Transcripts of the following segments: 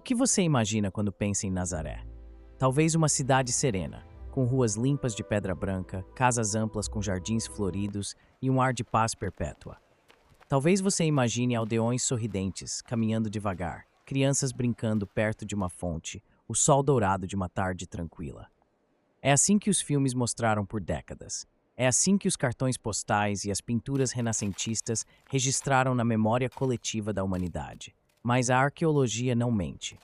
que você imagina quando pensa em Nazaré? Talvez uma cidade serena, com ruas limpas de pedra branca, casas amplas com jardins floridos e um ar de paz perpétua. Talvez você imagine aldeões sorridentes, caminhando devagar, crianças brincando perto de uma fonte, o sol dourado de uma tarde tranquila. É assim que os filmes mostraram por décadas. É assim que os cartões postais e as pinturas renascentistas registraram na memória coletiva da humanidade. Mas a arqueologia não mente.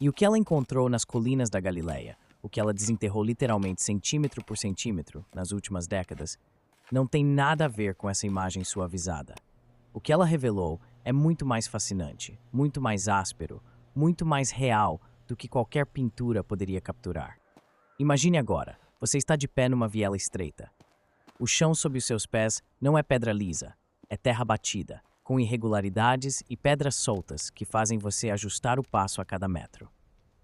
E o que ela encontrou nas colinas da Galileia, o que ela desenterrou literalmente centímetro por centímetro nas últimas décadas, não tem nada a ver com essa imagem suavizada. O que ela revelou é muito mais fascinante, muito mais áspero, muito mais real do que qualquer pintura poderia capturar. Imagine agora, você está de pé numa viela estreita. O chão sob os seus pés não é pedra lisa, é terra batida, com irregularidades e pedras soltas que fazem você ajustar o passo a cada metro.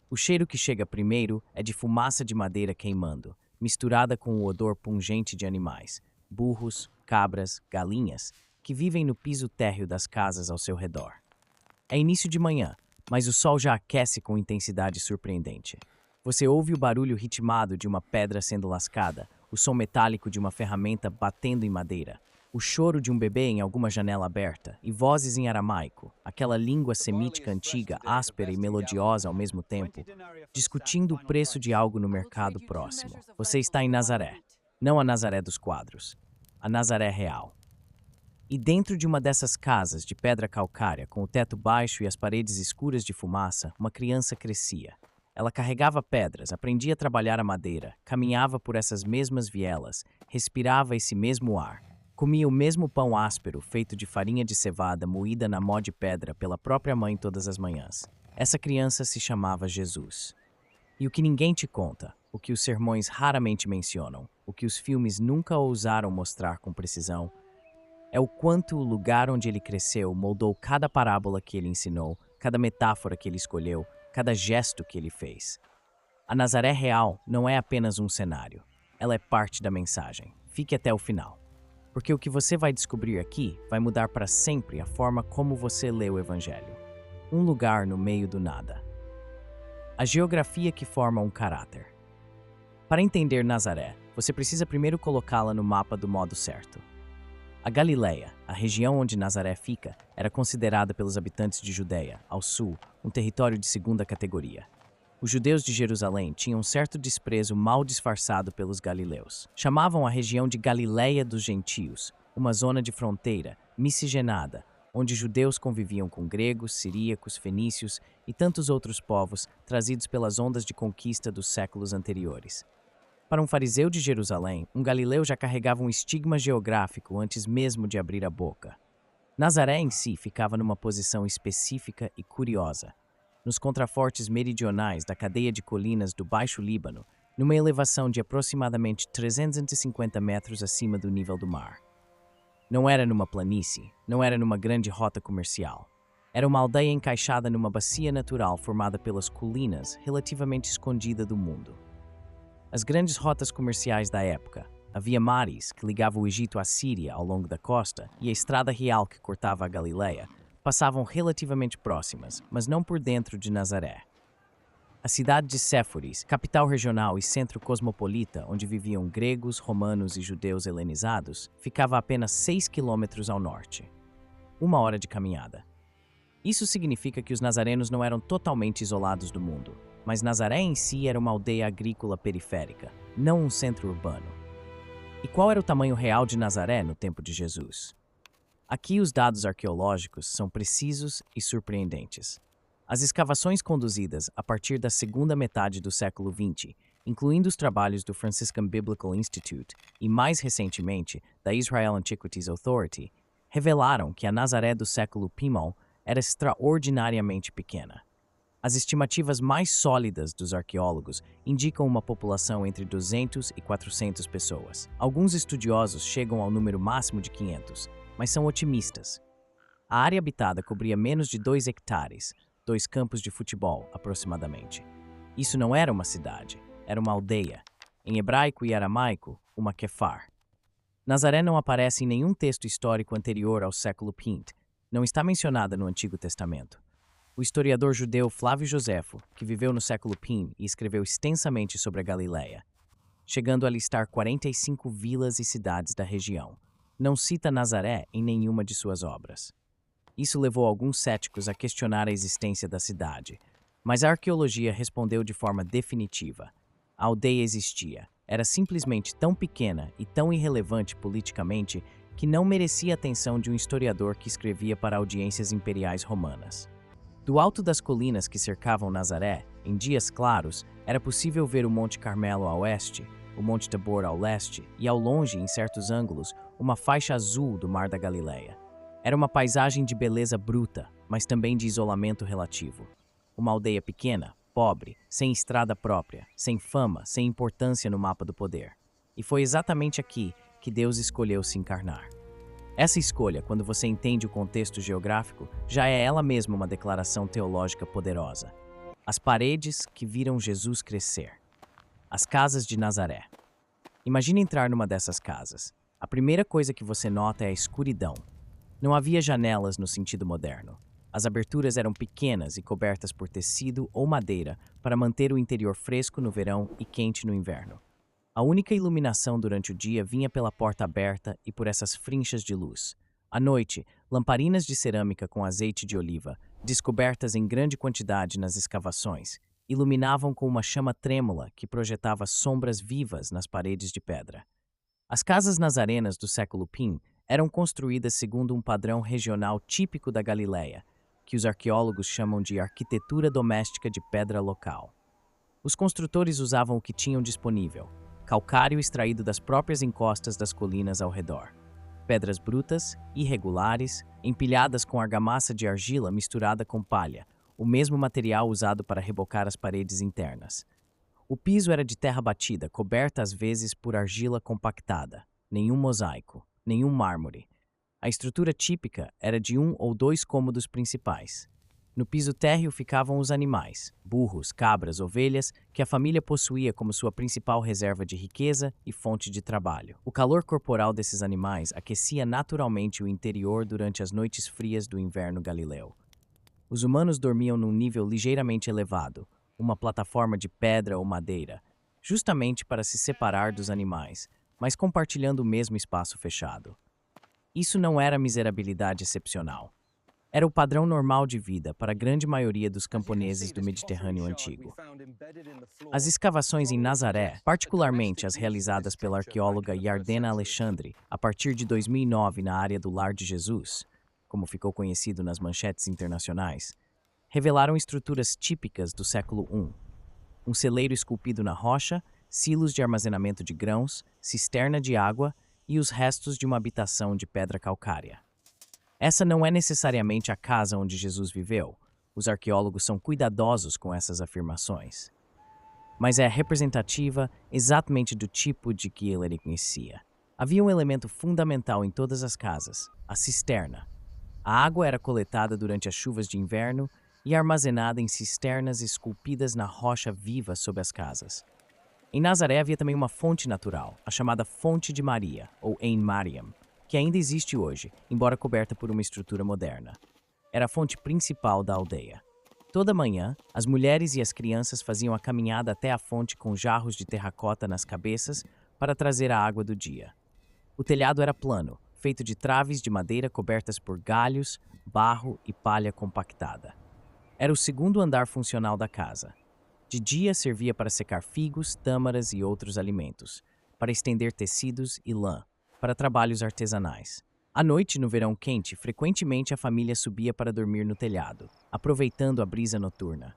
O cheiro que chega primeiro é de fumaça de madeira queimando, misturada com o odor pungente de animais, burros, cabras, galinhas, que vivem no piso térreo das casas ao seu redor. É início de manhã, mas o sol já aquece com intensidade surpreendente. Você ouve o barulho ritmado de uma pedra sendo lascada, o som metálico de uma ferramenta batendo em madeira, o choro de um bebê em alguma janela aberta e vozes em aramaico, aquela língua semítica antiga, áspera e melodiosa ao mesmo tempo, discutindo o preço de algo no mercado próximo. Você está em Nazaré, não a Nazaré dos quadros, a Nazaré real. E dentro de uma dessas casas de pedra calcária, com o teto baixo e as paredes escuras de fumaça, uma criança crescia. Ela carregava pedras, aprendia a trabalhar a madeira, caminhava por essas mesmas vielas, respirava esse mesmo ar, comia o mesmo pão áspero feito de farinha de cevada moída na mó de pedra pela própria mãe todas as manhãs. Essa criança se chamava Jesus. E o que ninguém te conta, o que os sermões raramente mencionam, o que os filmes nunca ousaram mostrar com precisão, é o quanto o lugar onde ele cresceu moldou cada parábola que ele ensinou, cada metáfora que ele escolheu, cada gesto que ele fez. A Nazaré real não é apenas um cenário, ela é parte da mensagem. Fique até o final, porque o que você vai descobrir aqui vai mudar para sempre a forma como você lê o Evangelho. Um lugar no meio do nada. A geografia que forma um caráter. Para entender Nazaré, você precisa primeiro colocá-la no mapa do modo certo. A Galileia, a região onde Nazaré fica, era considerada pelos habitantes de Judeia, ao sul, um território de segunda categoria. Os judeus de Jerusalém tinham um certo desprezo mal disfarçado pelos galileus. Chamavam a região de Galileia dos Gentios, uma zona de fronteira, miscigenada, onde judeus conviviam com gregos, siríacos, fenícios e tantos outros povos trazidos pelas ondas de conquista dos séculos anteriores. Para um fariseu de Jerusalém, um galileu já carregava um estigma geográfico antes mesmo de abrir a boca. Nazaré em si ficava numa posição específica e curiosa, nos contrafortes meridionais da cadeia de colinas do Baixo Líbano, numa elevação de aproximadamente 350 metros acima do nível do mar. Não era numa planície, não era numa grande rota comercial. Era uma aldeia encaixada numa bacia natural formada pelas colinas, relativamente escondida do mundo. As grandes rotas comerciais da época, a Via Maris, que ligava o Egito à Síria ao longo da costa, e a Estrada Real, que cortava a Galileia, passavam relativamente próximas, mas não por dentro de Nazaré. A cidade de Séforis, capital regional e centro cosmopolita, onde viviam gregos, romanos e judeus helenizados, ficava a apenas 6 quilômetros ao norte. 1 hora de caminhada. Isso significa que os nazarenos não eram totalmente isolados do mundo, mas Nazaré em si era uma aldeia agrícola periférica, não um centro urbano. E qual era o tamanho real de Nazaré no tempo de Jesus? Aqui os dados arqueológicos são precisos e surpreendentes. As escavações conduzidas a partir da segunda metade do século XX, incluindo os trabalhos do Franciscan Biblical Institute e, mais recentemente, da Israel Antiquities Authority, revelaram que a Nazaré do século Pimon era extraordinariamente pequena. As estimativas mais sólidas dos arqueólogos indicam uma população entre 200 e 400 pessoas. Alguns estudiosos chegam ao número máximo de 500, mas são otimistas. A área habitada cobria menos de 2 hectares, 2 campos de futebol, aproximadamente. Isso não era uma cidade, era uma aldeia. Em hebraico e aramaico, uma kefar. Nazaré não aparece em nenhum texto histórico anterior ao século V. Não está mencionada no Antigo Testamento. o historiador judeu Flávio Joséfo, que viveu no século P e escreveu extensamente sobre a Galileia, chegando a listar 45 vilas e cidades da região. Não cita Nazaré em nenhuma de suas obras. Isso levou alguns céticos a questionar a existência da cidade, mas a arqueologia respondeu de forma definitiva. A aldeia existia, era simplesmente tão pequena e tão irrelevante politicamente que não merecia a atenção de um historiador que escrevia para audiências imperiais romanas. Do alto das colinas que cercavam Nazaré, em dias claros, era possível ver o Monte Carmelo a oeste, o Monte Tabor ao leste e, ao longe, em certos ângulos, uma faixa azul do Mar da Galileia. Era uma paisagem de beleza bruta, mas também de isolamento relativo. Uma aldeia pequena, pobre, sem estrada própria, sem fama, sem importância no mapa do poder. E foi exatamente aqui que Deus escolheu se encarnar. Essa escolha, quando você entende o contexto geográfico, já é ela mesma uma declaração teológica poderosa. As paredes que viram Jesus crescer. As casas de Nazaré. Imagine entrar numa dessas casas. A primeira coisa que você nota é a escuridão. Não havia janelas no sentido moderno. As aberturas eram pequenas e cobertas por tecido ou madeira para manter o interior fresco no verão e quente no inverno. A única iluminação durante o dia vinha pela porta aberta e por essas frinchas de luz. À noite, lamparinas de cerâmica com azeite de oliva, descobertas em grande quantidade nas escavações, iluminavam com uma chama trêmula que projetava sombras vivas nas paredes de pedra. As casas nazarenas do século P eram construídas segundo um padrão regional típico da Galileia, que os arqueólogos chamam de arquitetura doméstica de pedra local. Os construtores usavam o que tinham disponível: calcário extraído das próprias encostas das colinas ao redor, pedras brutas, irregulares, empilhadas com argamassa de argila misturada com palha, o mesmo material usado para rebocar as paredes internas. O piso era de terra batida, coberta às vezes por argila compactada, nenhum mosaico, nenhum mármore. A estrutura típica era de 1 ou 2 cômodos principais. No piso térreo ficavam os animais, burros, cabras, ovelhas, que a família possuía como sua principal reserva de riqueza e fonte de trabalho. O calor corporal desses animais aquecia naturalmente o interior durante as noites frias do inverno galileu. Os humanos dormiam num nível ligeiramente elevado, uma plataforma de pedra ou madeira, justamente para se separar dos animais, mas compartilhando o mesmo espaço fechado. Isso não era miserabilidade excepcional. Era o padrão normal de vida para a grande maioria dos camponeses do Mediterrâneo antigo. As escavações em Nazaré, particularmente as realizadas pela arqueóloga Yardena Alexandre a partir de 2009 na área do Lar de Jesus, como ficou conhecido nas manchetes internacionais, revelaram estruturas típicas do século I. Um celeiro esculpido na rocha, silos de armazenamento de grãos, cisterna de água e os restos de uma habitação de pedra calcária. Essa não é necessariamente a casa onde Jesus viveu. Os arqueólogos são cuidadosos com essas afirmações. Mas é representativa exatamente do tipo de que ele conhecia. Havia um elemento fundamental em todas as casas: a cisterna. A água era coletada durante as chuvas de inverno e armazenada em cisternas esculpidas na rocha viva sob as casas. Em Nazaré havia também uma fonte natural, a chamada Fonte de Maria, ou Ein Mariam, que ainda existe hoje, embora coberta por uma estrutura moderna. Era a fonte principal da aldeia. Toda manhã, as mulheres e as crianças faziam a caminhada até a fonte com jarros de terracota nas cabeças para trazer a água do dia. O telhado era plano, feito de traves de madeira cobertas por galhos, barro e palha compactada. Era o segundo andar funcional da casa. De dia servia para secar figos, tâmaras e outros alimentos, para estender tecidos e lã, para trabalhos artesanais. À noite, no verão quente, frequentemente a família subia para dormir no telhado, aproveitando a brisa noturna.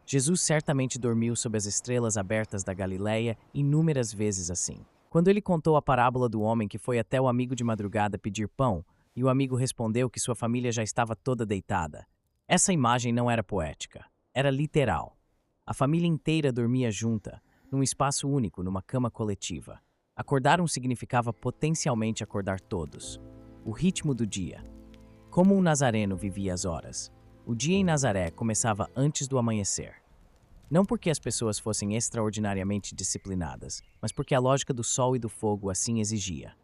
Jesus certamente dormiu sob as estrelas abertas da Galileia inúmeras vezes assim. Quando ele contou a parábola do homem que foi até o amigo de madrugada pedir pão, e o amigo respondeu que sua família já estava toda deitada, essa imagem não era poética, era literal. A família inteira dormia junta, num espaço único, numa cama coletiva. Acordar significava potencialmente acordar todos. O ritmo do dia. Como um nazareno vivia as horas. O dia em Nazaré começava antes do amanhecer. Não porque as pessoas fossem extraordinariamente disciplinadas, mas porque a lógica do sol e do fogo assim exigia.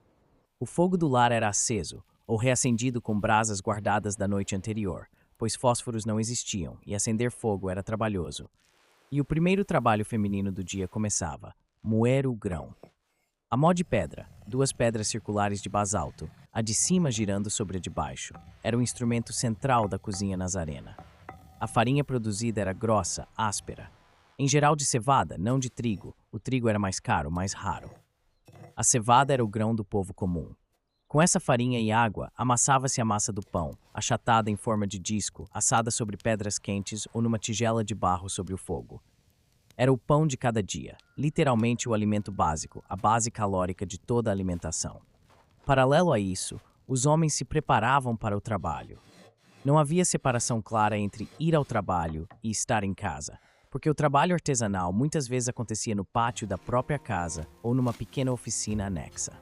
O fogo do lar era aceso, ou reacendido com brasas guardadas da noite anterior, pois fósforos não existiam e acender fogo era trabalhoso. E o primeiro trabalho feminino do dia começava: moer o grão. A mó de pedra, duas pedras circulares de basalto, a de cima girando sobre a de baixo, era o instrumento central da cozinha nazarena. A farinha produzida era grossa, áspera. Em geral de cevada, não de trigo. O trigo era mais caro, mais raro. A cevada era o grão do povo comum. Com essa farinha e água, amassava-se a massa do pão, achatada em forma de disco, assada sobre pedras quentes ou numa tigela de barro sobre o fogo. Era o pão de cada dia, literalmente o alimento básico, a base calórica de toda a alimentação. Paralelo a isso, os homens se preparavam para o trabalho. Não havia separação clara entre ir ao trabalho e estar em casa, porque o trabalho artesanal muitas vezes acontecia no pátio da própria casa ou numa pequena oficina anexa.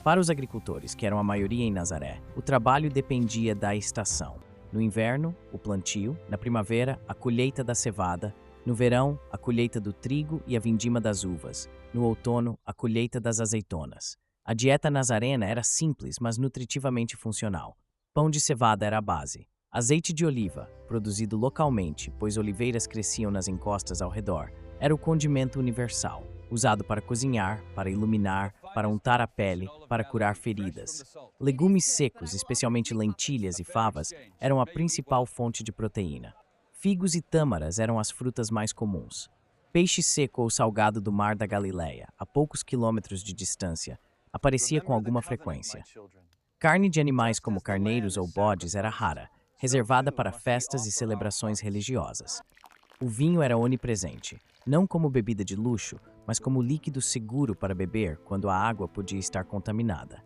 Para os agricultores, que eram a maioria em Nazaré, o trabalho dependia da estação. No inverno, o plantio; na primavera, a colheita da cevada; no verão, a colheita do trigo e a vindima das uvas; no outono, a colheita das azeitonas. A dieta nazarena era simples, mas nutritivamente funcional. Pão de cevada era a base. Azeite de oliva, produzido localmente, pois oliveiras cresciam nas encostas ao redor, era o condimento universal, usado para cozinhar, para iluminar, para untar a pele, para curar feridas. Legumes secos, especialmente lentilhas e favas, eram a principal fonte de proteína. Figos e tâmaras eram as frutas mais comuns. Peixe seco ou salgado do mar da Galileia, a poucos quilômetros de distância, aparecia com alguma frequência. Carne de animais como carneiros ou bodes era rara, reservada para festas e celebrações religiosas. O vinho era onipresente, não como bebida de luxo, mas como líquido seguro para beber quando a água podia estar contaminada.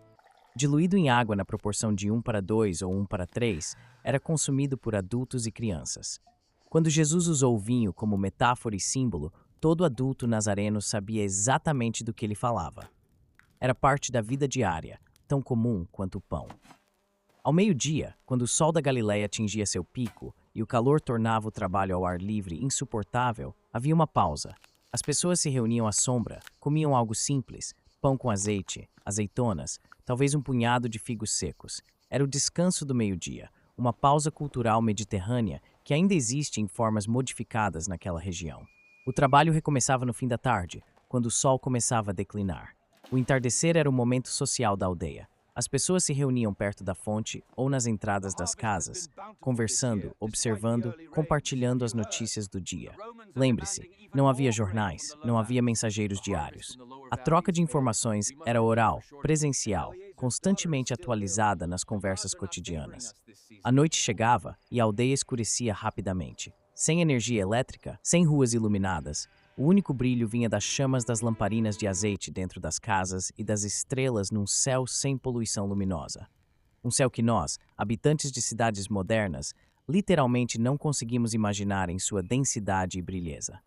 Diluído em água na proporção de 1:2 ou 1:3, era consumido por adultos e crianças. Quando Jesus usou o vinho como metáfora e símbolo, todo adulto nazareno sabia exatamente do que ele falava. Era parte da vida diária, tão comum quanto o pão. Ao meio-dia, quando o sol da Galileia atingia seu pico e o calor tornava o trabalho ao ar livre insuportável, havia uma pausa. As pessoas se reuniam à sombra, comiam algo simples, pão com azeite, azeitonas, talvez um punhado de figos secos. Era o descanso do meio-dia, uma pausa cultural mediterrânea que ainda existe em formas modificadas naquela região. O trabalho recomeçava no fim da tarde, quando o sol começava a declinar. O entardecer era o momento social da aldeia. As pessoas se reuniam perto da fonte ou nas entradas das casas, conversando, observando, compartilhando as notícias do dia. Lembre-se, não havia jornais, não havia mensageiros diários. A troca de informações era oral, presencial, constantemente atualizada nas conversas cotidianas. A noite chegava e a aldeia escurecia rapidamente. Sem energia elétrica, sem ruas iluminadas, o único brilho vinha das chamas das lamparinas de azeite dentro das casas e das estrelas num céu sem poluição luminosa. Um céu que nós, habitantes de cidades modernas, literalmente não conseguimos imaginar em sua densidade e brilheza.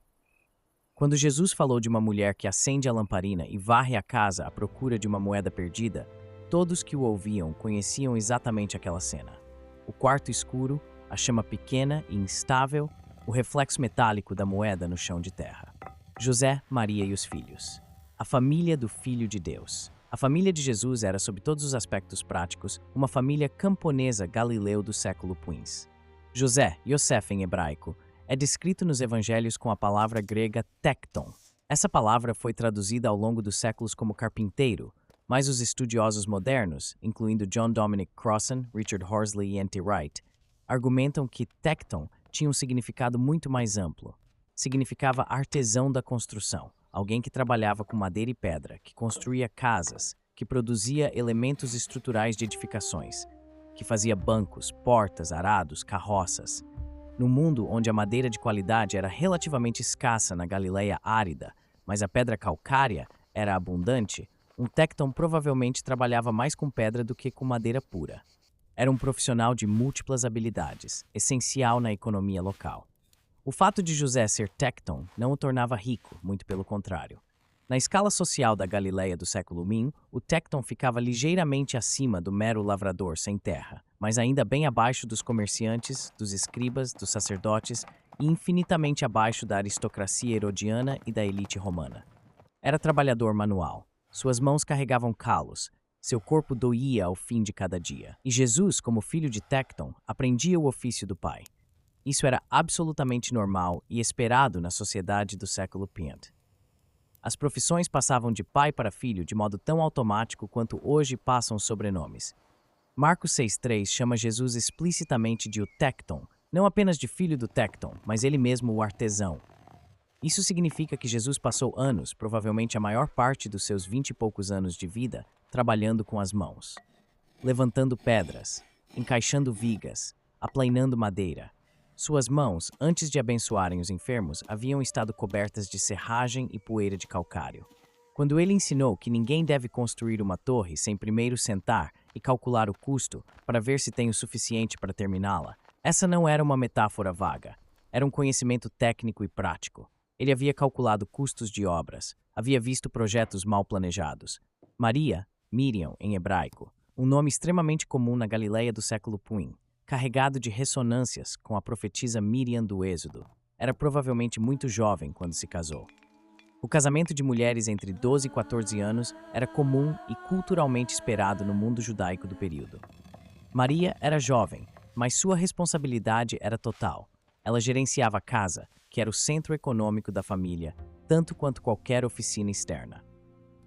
Quando Jesus falou de uma mulher que acende a lamparina e varre a casa à procura de uma moeda perdida, todos que o ouviam conheciam exatamente aquela cena. O quarto escuro, a chama pequena e instável, o reflexo metálico da moeda no chão de terra. José, Maria e os filhos. A família do Filho de Deus. A família de Jesus era, sob todos os aspectos práticos, uma família camponesa galileu do século Queens. José, Yosef em hebraico, é descrito nos evangelhos com a palavra grega tekton. Essa palavra foi traduzida ao longo dos séculos como carpinteiro, mas os estudiosos modernos, incluindo John Dominic Crossan, Richard Horsley e N.T. Wright, argumentam que tekton tinha um significado muito mais amplo. Significava artesão da construção, alguém que trabalhava com madeira e pedra, que construía casas, que produzia elementos estruturais de edificações, que fazia bancos, portas, arados, carroças. No mundo onde a madeira de qualidade era relativamente escassa na Galileia árida, mas a pedra calcária era abundante, um tekton provavelmente trabalhava mais com pedra do que com madeira pura. Era um profissional de múltiplas habilidades, essencial na economia local. O fato de José ser tekton não o tornava rico, muito pelo contrário. Na escala social da Galileia do século I, o tekton ficava ligeiramente acima do mero lavrador sem terra, mas ainda bem abaixo dos comerciantes, dos escribas, dos sacerdotes e infinitamente abaixo da aristocracia herodiana e da elite romana. Era trabalhador manual. Suas mãos carregavam calos, Seu corpo doía ao fim de cada dia. E Jesus, como filho de Tecton, aprendia o ofício do pai. Isso era absolutamente normal e esperado na sociedade do século P. As profissões passavam de pai para filho de modo tão automático quanto hoje passam os sobrenomes. Marcos 6,3 chama Jesus explicitamente de o Tecton, não apenas de filho do Tecton, mas ele mesmo o artesão. Isso significa que Jesus passou anos, provavelmente a maior parte dos seus 20 e poucos anos de vida, trabalhando com as mãos. Levantando pedras, encaixando vigas, aplainando madeira. Suas mãos, antes de abençoarem os enfermos, haviam estado cobertas de serragem e poeira de calcário. Quando ele ensinou que ninguém deve construir uma torre sem primeiro sentar e calcular o custo para ver se tem o suficiente para terminá-la, essa não era uma metáfora vaga. Era um conhecimento técnico e prático. Ele havia calculado custos de obras, havia visto projetos mal planejados. Maria, Miriam em hebraico, um nome extremamente comum na Galileia do século P, carregado de ressonâncias com a profetisa Miriam do Êxodo, era provavelmente muito jovem quando se casou. O casamento de mulheres entre 12 e 14 anos era comum e culturalmente esperado no mundo judaico do período. Maria era jovem, mas sua responsabilidade era total. Ela gerenciava a casa, que era o centro econômico da família, tanto quanto qualquer oficina externa.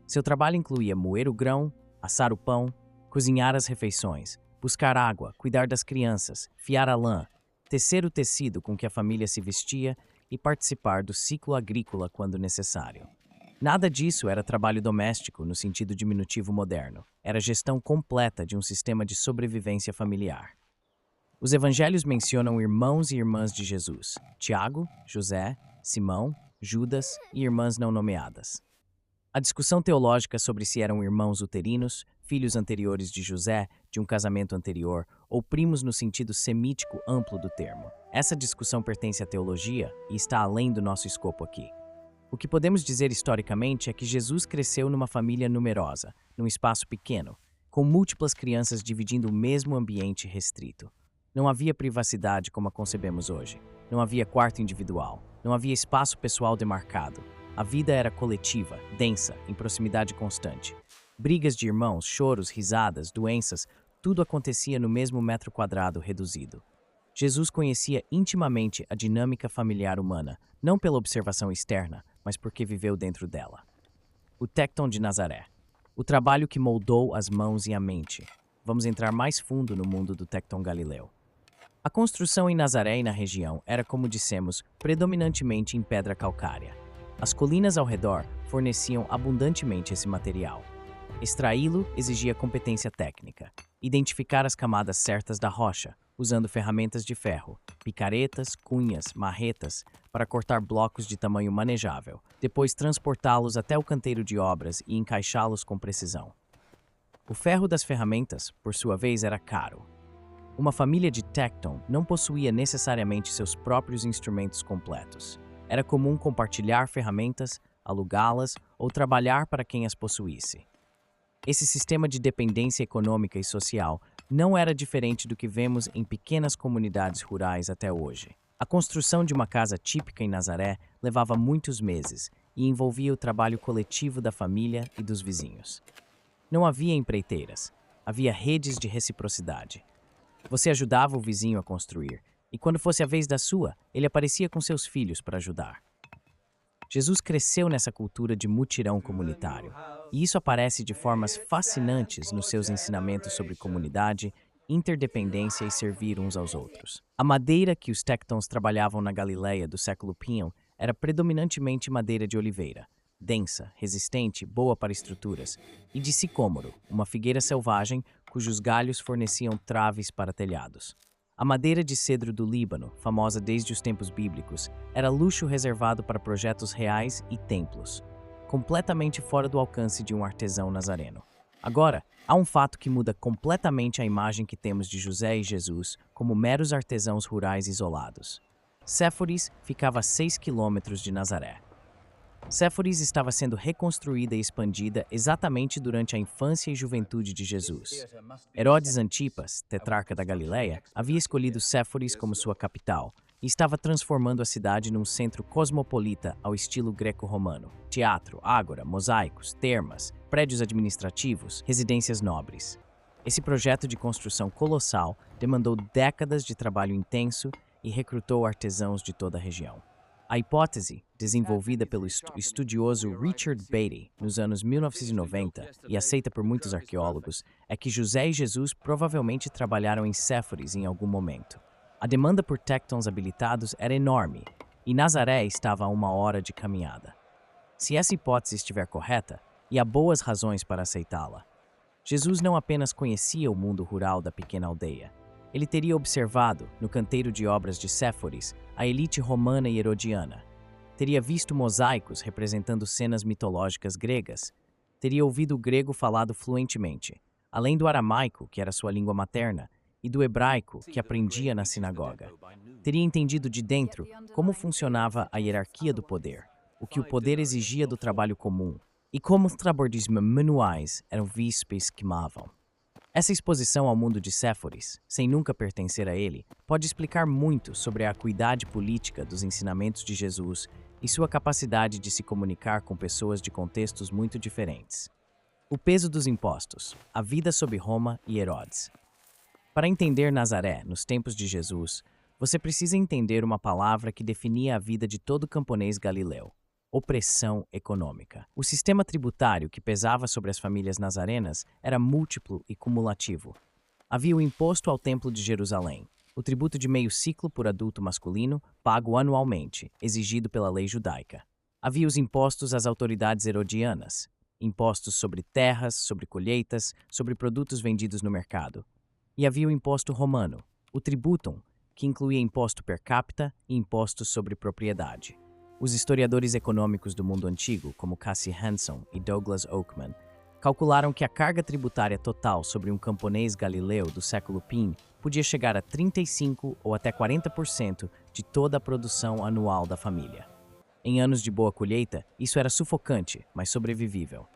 Seu trabalho incluía moer o grão, assar o pão, cozinhar as refeições, buscar água, cuidar das crianças, fiar a lã, tecer o tecido com que a família se vestia e participar do ciclo agrícola quando necessário. Nada disso era trabalho doméstico no sentido diminutivo moderno. Era gestão completa de um sistema de sobrevivência familiar. Os evangelhos mencionam irmãos e irmãs de Jesus: Tiago, José, Simão, Judas e irmãs não nomeadas. A discussão teológica sobre se eram irmãos uterinos, filhos anteriores de José, de um casamento anterior, ou primos no sentido semítico amplo do termo. Essa discussão pertence à teologia e está além do nosso escopo aqui. O que podemos dizer historicamente é que Jesus cresceu numa família numerosa, num espaço pequeno, com múltiplas crianças dividindo o mesmo ambiente restrito. Não havia privacidade como a concebemos hoje. Não havia quarto individual. Não havia espaço pessoal demarcado. A vida era coletiva, densa, em proximidade constante. Brigas de irmãos, choros, risadas, doenças, tudo acontecia no mesmo metro quadrado reduzido. Jesus conhecia intimamente a dinâmica familiar humana, não pela observação externa, mas porque viveu dentro dela. O Tecton de Nazaré. O trabalho que moldou as mãos e a mente. Vamos entrar mais fundo no mundo do Tecton galileu. A construção em Nazaré e na região era, como dissemos, predominantemente em pedra calcária. As colinas ao redor forneciam abundantemente esse material. Extraí-lo exigia competência técnica. Identificar as camadas certas da rocha, usando ferramentas de ferro, picaretas, cunhas, marretas, para cortar blocos de tamanho manejável, depois transportá-los até o canteiro de obras e encaixá-los com precisão. O ferro das ferramentas, por sua vez, era caro. Uma família de Tecton não possuía necessariamente seus próprios instrumentos completos. Era comum compartilhar ferramentas, alugá-las ou trabalhar para quem as possuísse. Esse sistema de dependência econômica e social não era diferente do que vemos em pequenas comunidades rurais até hoje. A construção de uma casa típica em Nazaré levava muitos meses e envolvia o trabalho coletivo da família e dos vizinhos. Não havia empreiteiras, havia redes de reciprocidade. Você ajudava o vizinho a construir, e quando fosse a vez da sua, ele aparecia com seus filhos para ajudar. Jesus cresceu nessa cultura de mutirão comunitário, e isso aparece de formas fascinantes nos seus ensinamentos sobre comunidade, interdependência e servir uns aos outros. A madeira que os Tectons trabalhavam na Galileia do século P era predominantemente madeira de oliveira, densa, resistente, boa para estruturas, e de sicômoro, uma figueira selvagem cujos galhos forneciam traves para telhados. A madeira de cedro do Líbano, famosa desde os tempos bíblicos, era luxo reservado para projetos reais e templos, completamente fora do alcance de um artesão nazareno. Agora, há um fato que muda completamente a imagem que temos de José e Jesus como meros artesãos rurais isolados. Séforis ficava a 6 quilômetros de Nazaré. Séforis estava sendo reconstruída e expandida exatamente durante a infância e juventude de Jesus. Herodes Antipas, tetrarca da Galileia, havia escolhido Séforis como sua capital, e estava transformando a cidade num centro cosmopolita ao estilo greco-romano. Teatro, ágora, mosaicos, termas, prédios administrativos, residências nobres. Esse projeto de construção colossal demandou décadas de trabalho intenso e recrutou artesãos de toda a região. A hipótese, desenvolvida pelo estudioso Richard Beatty nos anos 1990 e aceita por muitos arqueólogos, é que José e Jesus provavelmente trabalharam em Séforis em algum momento. A demanda por tectons habilitados era enorme e Nazaré estava a 1 hora de caminhada. Se essa hipótese estiver correta, e há boas razões para aceitá-la, Jesus não apenas conhecia o mundo rural da pequena aldeia. Ele teria observado, no canteiro de obras de Séforis, a elite romana e herodiana. Teria visto mosaicos representando cenas mitológicas gregas. Teria ouvido o grego falado fluentemente, além do aramaico, que era sua língua materna, e do hebraico, que aprendia na sinagoga. Teria entendido de dentro como funcionava a hierarquia do poder, o que o poder exigia do trabalho comum, e como os trabalhos manuais eram vistos e esquemavam. Essa exposição ao mundo de Séforis, sem nunca pertencer a ele, pode explicar muito sobre a acuidade política dos ensinamentos de Jesus e sua capacidade de se comunicar com pessoas de contextos muito diferentes. O peso dos impostos, a vida sob Roma e Herodes. Para entender Nazaré nos tempos de Jesus, você precisa entender uma palavra que definia a vida de todo camponês galileu: opressão econômica. O sistema tributário que pesava sobre as famílias nazarenas era múltiplo e cumulativo. Havia o imposto ao Templo de Jerusalém, o tributo de meio ciclo por adulto masculino, pago anualmente, exigido pela lei judaica. Havia os impostos às autoridades herodianas, impostos sobre terras, sobre colheitas, sobre produtos vendidos no mercado. E havia o imposto romano, o tributum, que incluía imposto per capita e impostos sobre propriedade. Os historiadores econômicos do mundo antigo, como Cassie Hanson e Douglas Oakman, calcularam que a carga tributária total sobre um camponês galileu do século PIN podia chegar a 35% ou até 40% de toda a produção anual da família. Em anos de boa colheita, isso era sufocante, mas sobrevivível.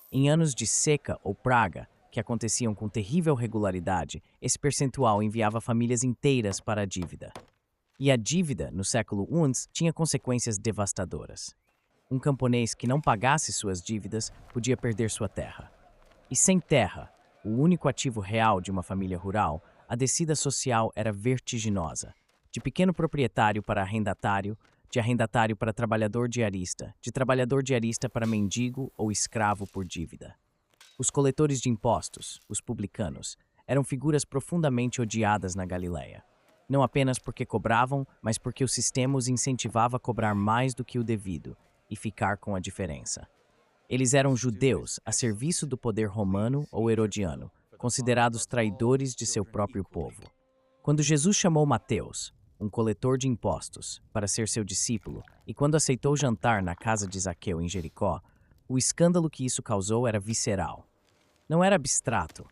Em anos de seca ou praga, que aconteciam com terrível regularidade, esse percentual enviava famílias inteiras para a dívida. E a dívida, no século I, tinha consequências devastadoras. Um camponês que não pagasse suas dívidas podia perder sua terra. E sem terra, o único ativo real de uma família rural, a descida social era vertiginosa. De pequeno proprietário para arrendatário, de arrendatário para trabalhador diarista, de trabalhador diarista para mendigo ou escravo por dívida. Os coletores de impostos, os publicanos, eram figuras profundamente odiadas na Galileia. Não apenas porque cobravam, mas porque o sistema os incentivava a cobrar mais do que o devido e ficar com a diferença. Eles eram judeus a serviço do poder romano ou herodiano, considerados traidores de seu próprio povo. Quando Jesus chamou Mateus, um coletor de impostos, para ser seu discípulo, e quando aceitou jantar na casa de Zaqueu em Jericó, o escândalo que isso causou era visceral. Não era abstrato.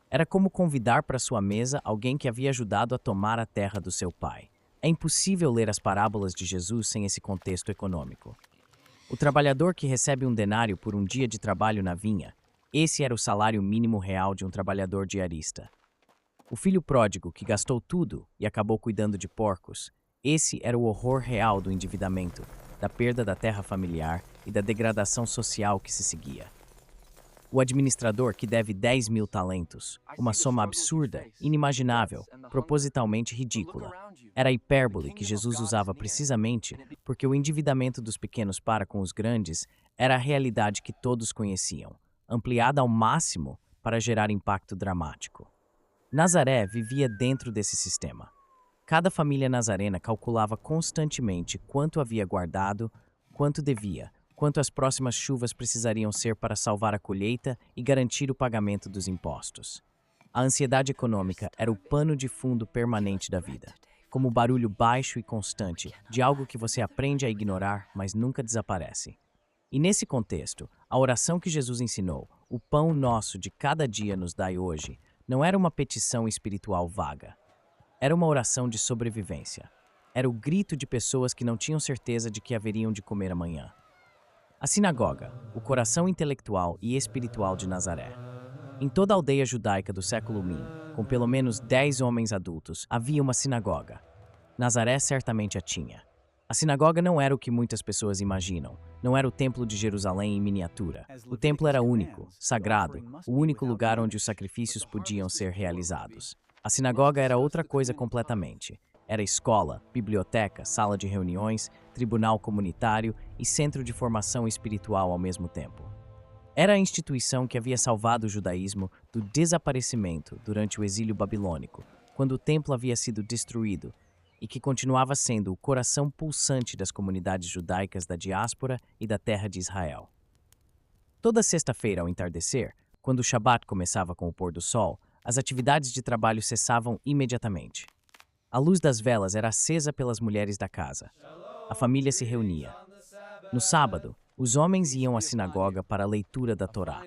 Era como convidar para sua mesa alguém que havia ajudado a tomar a terra do seu pai. É impossível ler as parábolas de Jesus sem esse contexto econômico. O trabalhador que recebe um denário por um dia de trabalho na vinha, esse era o salário mínimo real de um trabalhador diarista. O filho pródigo que gastou tudo e acabou cuidando de porcos, esse era o horror real do endividamento, da perda da terra familiar e da degradação social que se seguia. O administrador que deve 10.000 talentos, uma soma absurda, inimaginável, propositalmente ridícula. Era a hipérbole que Jesus usava precisamente porque o endividamento dos pequenos para com os grandes era a realidade que todos conheciam, ampliada ao máximo para gerar impacto dramático. Nazaré vivia dentro desse sistema. Cada família nazarena calculava constantemente quanto havia guardado, quanto devia, quanto as próximas chuvas precisariam ser para salvar a colheita e garantir o pagamento dos impostos. A ansiedade econômica era o pano de fundo permanente da vida, como o barulho baixo e constante de algo que você aprende a ignorar, mas nunca desaparece. E nesse contexto, a oração que Jesus ensinou, o pão nosso de cada dia nos dai hoje, não era uma petição espiritual vaga. Era uma oração de sobrevivência. Era o grito de pessoas que não tinham certeza de que haveriam de comer amanhã. A sinagoga, o coração intelectual e espiritual de Nazaré. Em toda a aldeia judaica do século I, com pelo menos 10 homens adultos, havia uma sinagoga. Nazaré certamente a tinha. A sinagoga não era o que muitas pessoas imaginam. Não era o templo de Jerusalém em miniatura. O templo era único, sagrado, o único lugar onde os sacrifícios podiam ser realizados. A sinagoga era outra coisa completamente. Era escola, biblioteca, sala de reuniões, tribunal comunitário e centro de formação espiritual ao mesmo tempo. Era a instituição que havia salvado o judaísmo do desaparecimento durante o exílio babilônico, quando o templo havia sido destruído, e que continuava sendo o coração pulsante das comunidades judaicas da diáspora e da terra de Israel. Toda sexta-feira ao entardecer, quando o Shabat começava com o pôr do sol, as atividades de trabalho cessavam imediatamente. A luz das velas era acesa pelas mulheres da casa. A família se reunia. No sábado, os homens iam à sinagoga para a leitura da Torá.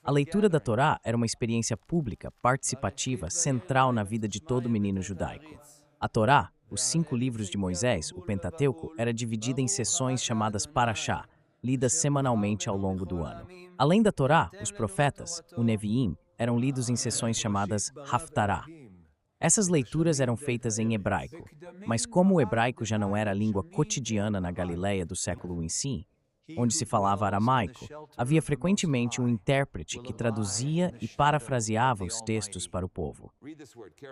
A leitura da Torá era uma experiência pública, participativa, central na vida de todo menino judaico. A Torá, os 5 livros de Moisés, o Pentateuco, era dividida em seções chamadas Parashá, lidas semanalmente ao longo do ano. Além da Torá, os profetas, o Neviim, eram lidos em seções chamadas Haftará. Essas leituras eram feitas em hebraico, mas como o hebraico já não era a língua cotidiana na Galileia do século I c, onde se falava aramaico, havia frequentemente um intérprete que traduzia e parafraseava os textos para o povo.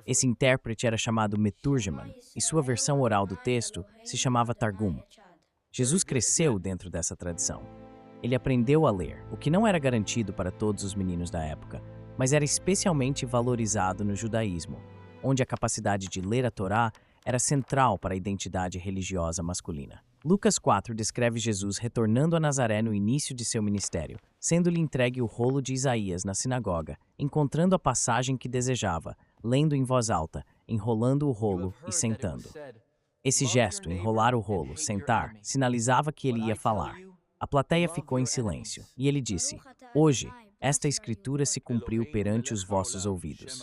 Esse intérprete era chamado Meturgeman, e sua versão oral do texto se chamava Targum. Jesus cresceu dentro dessa tradição. Ele aprendeu a ler, o que não era garantido para todos os meninos da época, mas era especialmente valorizado no judaísmo, onde a capacidade de ler a Torá era central para a identidade religiosa masculina. Lucas 4 descreve Jesus retornando a Nazaré no início de seu ministério, sendo-lhe entregue o rolo de Isaías na sinagoga, encontrando a passagem que desejava, lendo em voz alta, enrolando o rolo e sentando. Esse gesto, enrolar o rolo, sentar, sinalizava que ele ia falar. A plateia ficou em silêncio, e ele disse: "Hoje, esta escritura se cumpriu perante os vossos ouvidos."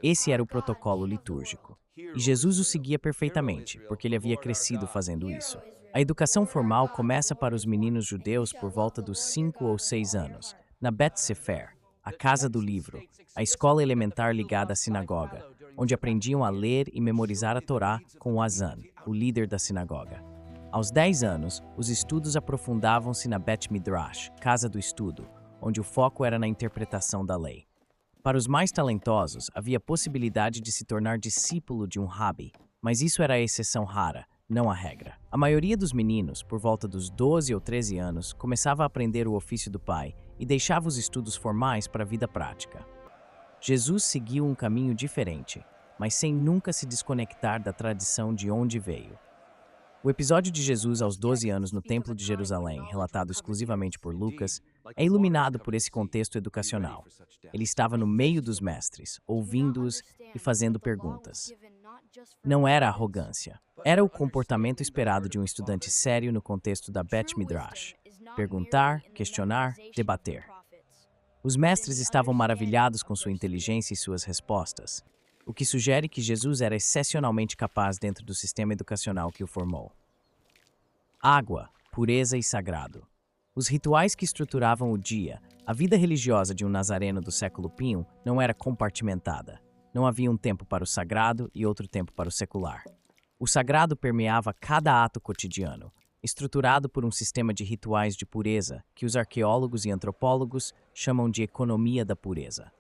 Esse era o protocolo litúrgico. E Jesus o seguia perfeitamente, porque ele havia crescido fazendo isso. A educação formal começa para os meninos judeus por volta dos 5 ou 6 anos, na Bet Sefer, a casa do livro, a escola elementar ligada à sinagoga, onde aprendiam a ler e memorizar a Torá com o Azan, o líder da sinagoga. Aos 10 anos, os estudos aprofundavam-se na Bet Midrash, casa do estudo, onde o foco era na interpretação da lei. Para os mais talentosos, havia a possibilidade de se tornar discípulo de um rabi, mas isso era a exceção rara, não a regra. A maioria dos meninos, por volta dos 12 ou 13 anos, começava a aprender o ofício do pai e deixava os estudos formais para a vida prática. Jesus seguiu um caminho diferente, mas sem nunca se desconectar da tradição de onde veio. O episódio de Jesus aos 12 anos no Templo de Jerusalém, relatado exclusivamente por Lucas, é iluminado por esse contexto educacional. Ele estava no meio dos mestres, ouvindo-os e fazendo perguntas. Não era arrogância. Era o comportamento esperado de um estudante sério no contexto da Bet Midrash. Perguntar, questionar, debater. Os mestres estavam maravilhados com sua inteligência e suas respostas, o que sugere que Jesus era excepcionalmente capaz dentro do sistema educacional que o formou. Água, pureza e sagrado. Os rituais que estruturavam o dia, a vida religiosa de um nazareno do século I não era compartimentada. Não havia um tempo para o sagrado e outro tempo para o secular. O sagrado permeava cada ato cotidiano, estruturado por um sistema de rituais de pureza que os arqueólogos e antropólogos chamam de economia da pureza.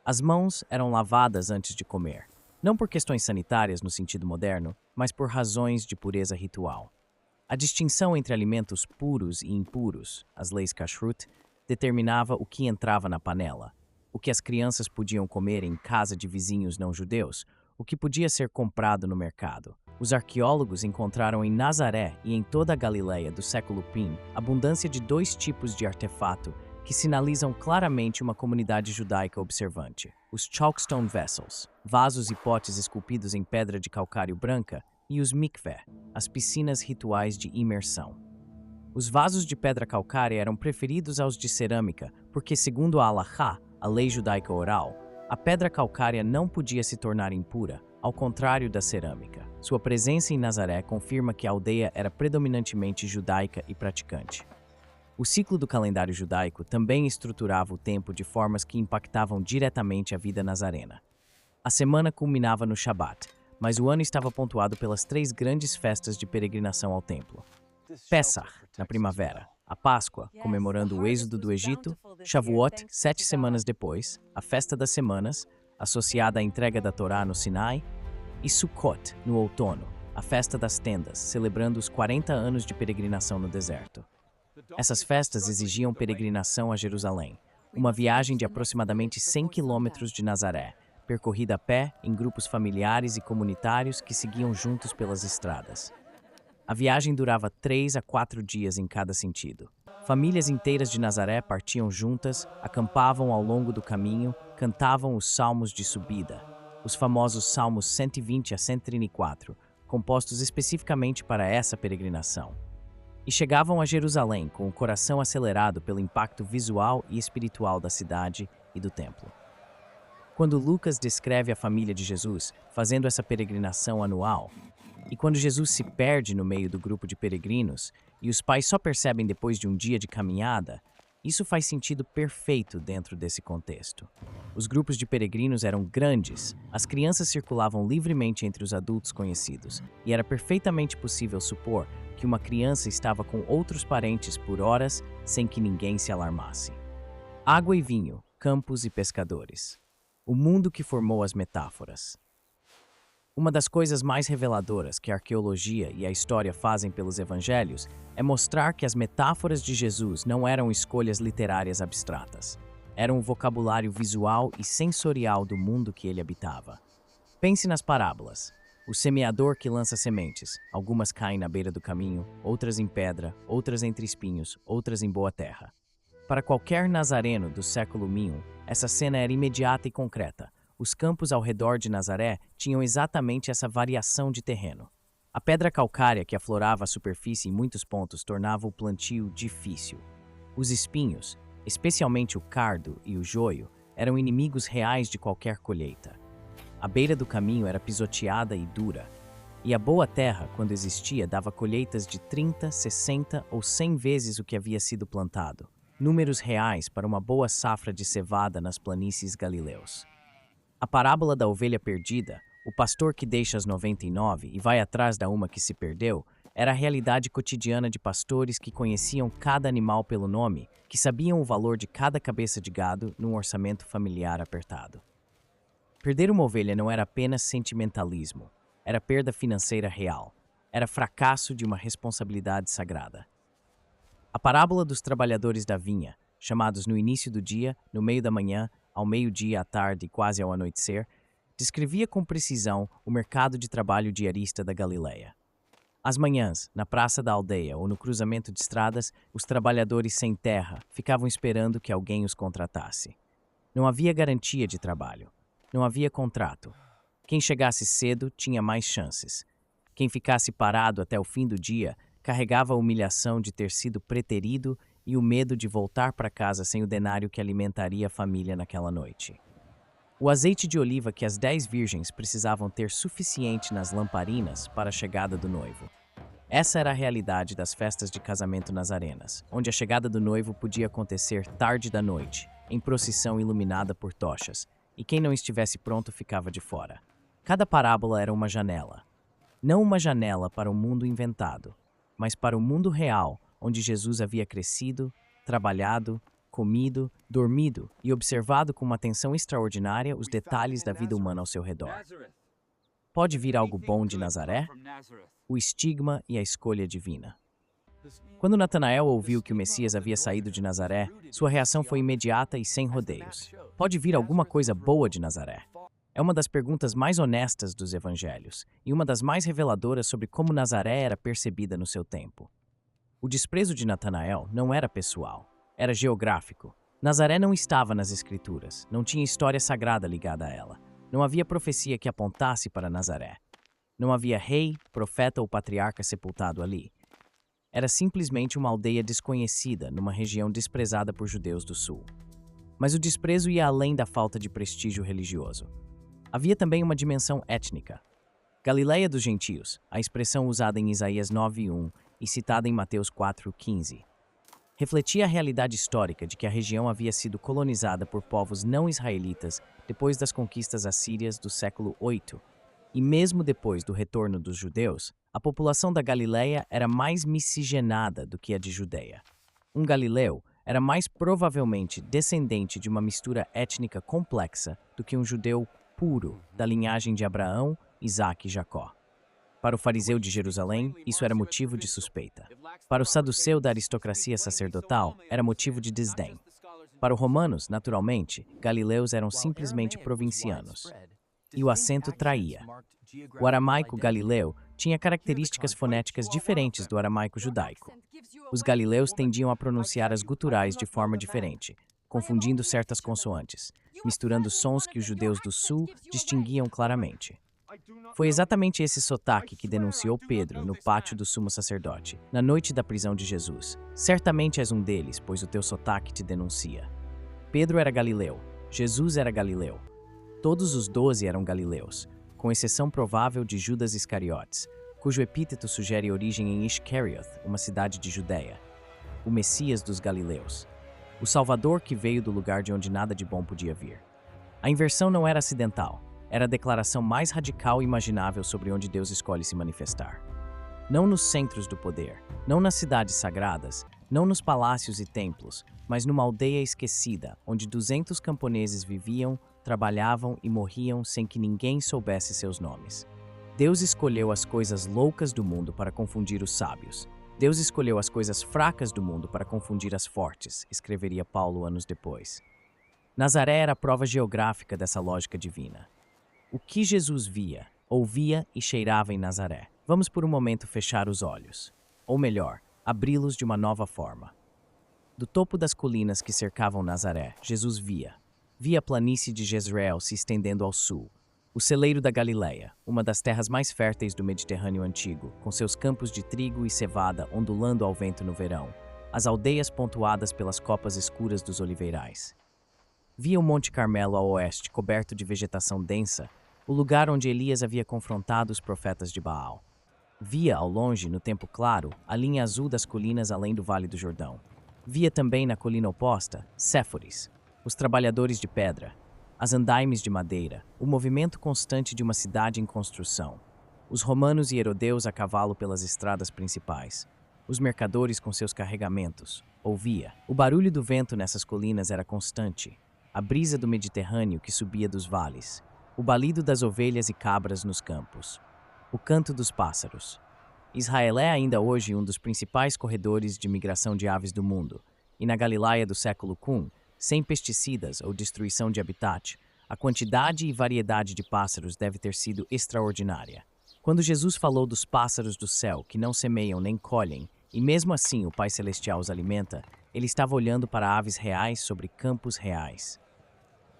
As mãos eram lavadas antes de comer, não por questões sanitárias no sentido moderno, mas por razões de pureza ritual. A distinção entre alimentos puros e impuros, as leis kashrut, determinava o que entrava na panela, o que as crianças podiam comer em casa de vizinhos não-judeus, o que podia ser comprado no mercado. Os arqueólogos encontraram em Nazaré e em toda a Galileia do século I abundância de 2 tipos de artefato que sinalizam claramente uma comunidade judaica observante. Os chalkstone vessels, vasos e potes esculpidos em pedra de calcário branca, e os mikveh, as piscinas rituais de imersão. Os vasos de pedra calcária eram preferidos aos de cerâmica, porque, segundo a halachá, a lei judaica oral, a pedra calcária não podia se tornar impura, ao contrário da cerâmica. Sua presença em Nazaré confirma que a aldeia era predominantemente judaica e praticante. O ciclo do calendário judaico também estruturava o tempo de formas que impactavam diretamente a vida nazarena. A semana culminava no Shabat, mas o ano estava pontuado pelas 3 grandes festas de peregrinação ao templo. Pessah, na primavera, a Páscoa, comemorando o êxodo do Egito, Shavuot, 7 semanas depois, a Festa das Semanas, associada à entrega da Torá no Sinai, e Sukkot, no outono, a Festa das Tendas, celebrando os 40 anos de peregrinação no deserto. Essas festas exigiam peregrinação a Jerusalém, uma viagem de aproximadamente 100 quilômetros de Nazaré, percorrida a pé em grupos familiares e comunitários que seguiam juntos pelas estradas. A viagem durava 3 a 4 dias em cada sentido. Famílias inteiras de Nazaré partiam juntas, acampavam ao longo do caminho, cantavam os salmos de subida, os famosos Salmos 120 a 134, compostos especificamente para essa peregrinação. E chegavam a Jerusalém com o coração acelerado pelo impacto visual e espiritual da cidade e do templo. Quando Lucas descreve a família de Jesus fazendo essa peregrinação anual, e quando Jesus se perde no meio do grupo de peregrinos e os pais só percebem depois de um dia de caminhada, isso faz sentido perfeito dentro desse contexto. Os grupos de peregrinos eram grandes, as crianças circulavam livremente entre os adultos conhecidos, e era perfeitamente possível supor que uma criança estava com outros parentes por horas sem que ninguém se alarmasse. Água e vinho, campos e pescadores. O mundo que formou as metáforas. Uma das coisas mais reveladoras que a arqueologia e a história fazem pelos evangelhos é mostrar que as metáforas de Jesus não eram escolhas literárias abstratas. Eram o vocabulário visual e sensorial do mundo que ele habitava. Pense nas parábolas. O semeador que lança sementes. Algumas caem na beira do caminho, outras em pedra, outras entre espinhos, outras em boa terra. Para qualquer nazareno do século I, essa cena era imediata e concreta. Os campos ao redor de Nazaré tinham exatamente essa variação de terreno. A pedra calcária que aflorava a superfície em muitos pontos tornava o plantio difícil. Os espinhos, especialmente o cardo e o joio, eram inimigos reais de qualquer colheita. A beira do caminho era pisoteada e dura, e a boa terra, quando existia, dava colheitas de 30, 60 ou 100 vezes o que havia sido plantado. Números reais para uma boa safra de cevada nas planícies galileus. A parábola da ovelha perdida, o pastor que deixa as 99 e vai atrás da uma que se perdeu, era a realidade cotidiana de pastores que conheciam cada animal pelo nome, que sabiam o valor de cada cabeça de gado num orçamento familiar apertado. Perder uma ovelha não era apenas sentimentalismo, era perda financeira real, era fracasso de uma responsabilidade sagrada. A parábola dos trabalhadores da vinha, chamados no início do dia, no meio da manhã, ao meio-dia, à tarde e quase ao anoitecer, descrevia com precisão o mercado de trabalho diarista da Galileia. Às manhãs, na praça da aldeia ou no cruzamento de estradas, os trabalhadores sem terra ficavam esperando que alguém os contratasse. Não havia garantia de trabalho. Não havia contrato. Quem chegasse cedo tinha mais chances. Quem ficasse parado até o fim do dia carregava a humilhação de ter sido preterido e o medo de voltar para casa sem o denário que alimentaria a família naquela noite. O azeite de oliva que as 10 virgens precisavam ter suficiente nas lamparinas para a chegada do noivo. Essa era a realidade das festas de casamento nazarenas, onde a chegada do noivo podia acontecer tarde da noite, em procissão iluminada por tochas, e quem não estivesse pronto ficava de fora. Cada parábola era uma janela. Não uma janela para o mundo inventado, mas para o mundo real, onde Jesus havia crescido, trabalhado, comido, dormido e observado com uma atenção extraordinária os detalhes da vida humana ao seu redor. Pode vir algo bom de Nazaré? O estigma e a escolha divina. Quando Natanael ouviu que o Messias havia saído de Nazaré, sua reação foi imediata e sem rodeios. Pode vir alguma coisa boa de Nazaré? É uma das perguntas mais honestas dos evangelhos e uma das mais reveladoras sobre como Nazaré era percebida no seu tempo. O desprezo de Natanael não era pessoal, era geográfico. Nazaré não estava nas Escrituras, não tinha história sagrada ligada a ela. Não havia profecia que apontasse para Nazaré. Não havia rei, profeta ou patriarca sepultado ali. Era simplesmente uma aldeia desconhecida numa região desprezada por judeus do sul. Mas o desprezo ia além da falta de prestígio religioso. Havia também uma dimensão étnica. Galileia dos gentios, a expressão usada em Isaías 9:1 e citada em Mateus 4:15, refletia a realidade histórica de que a região havia sido colonizada por povos não israelitas depois das conquistas assírias do século VIII. E mesmo depois do retorno dos judeus, a população da Galileia era mais miscigenada do que a de Judeia. Um galileu era mais provavelmente descendente de uma mistura étnica complexa do que um judeu puro da linhagem de Abraão, Isaque e Jacó. Para o fariseu de Jerusalém, isso era motivo de suspeita. Para o saduceu da aristocracia sacerdotal, era motivo de desdém. Para os romanos, naturalmente, galileus eram simplesmente provincianos. E o acento traía. O aramaico galileu tinha características fonéticas diferentes do aramaico judaico. Os galileus tendiam a pronunciar as guturais de forma diferente, confundindo certas consoantes, misturando sons que os judeus do sul distinguiam claramente. Foi exatamente esse sotaque que denunciou Pedro no pátio do sumo sacerdote, na noite da prisão de Jesus. Certamente és um deles, pois o teu sotaque te denuncia. Pedro era galileu, Jesus era galileu. Todos os 12 eram galileus, com exceção provável de Judas Iscariotes, cujo epíteto sugere origem em Iscarioth, uma cidade de Judeia. O Messias dos galileus. O Salvador que veio do lugar de onde nada de bom podia vir. A inversão não era acidental. Era a declaração mais radical imaginável sobre onde Deus escolhe se manifestar. Não nos centros do poder, não nas cidades sagradas, não nos palácios e templos, mas numa aldeia esquecida, onde 200 camponeses viviam, trabalhavam e morriam sem que ninguém soubesse seus nomes. Deus escolheu as coisas loucas do mundo para confundir os sábios. Deus escolheu as coisas fracas do mundo para confundir as fortes, escreveria Paulo anos depois. Nazaré era a prova geográfica dessa lógica divina. O que Jesus via, ouvia e cheirava em Nazaré? Vamos por um momento fechar os olhos. Ou melhor, abri-los de uma nova forma. Do topo das colinas que cercavam Nazaré, Jesus via a planície de Jezreel se estendendo ao sul, o celeiro da Galileia, uma das terras mais férteis do Mediterrâneo antigo, com seus campos de trigo e cevada ondulando ao vento no verão, as aldeias pontuadas pelas copas escuras dos oliveirais. Via o Monte Carmelo ao oeste, coberto de vegetação densa, o lugar onde Elias havia confrontado os profetas de Baal. Via, ao longe, no tempo claro, a linha azul das colinas além do Vale do Jordão. Via também na colina oposta, Séforis, os trabalhadores de pedra, as andaimes de madeira, o movimento constante de uma cidade em construção, os romanos e herodeus a cavalo pelas estradas principais, os mercadores com seus carregamentos. Ouvia. O barulho do vento nessas colinas era constante, a brisa do Mediterrâneo que subia dos vales, o balido das ovelhas e cabras nos campos, o canto dos pássaros. Israel é ainda hoje um dos principais corredores de migração de aves do mundo, e na Galileia do século I, sem pesticidas ou destruição de habitat, a quantidade e variedade de pássaros deve ter sido extraordinária. Quando Jesus falou dos pássaros do céu que não semeiam nem colhem, e mesmo assim o Pai Celestial os alimenta, ele estava olhando para aves reais sobre campos reais.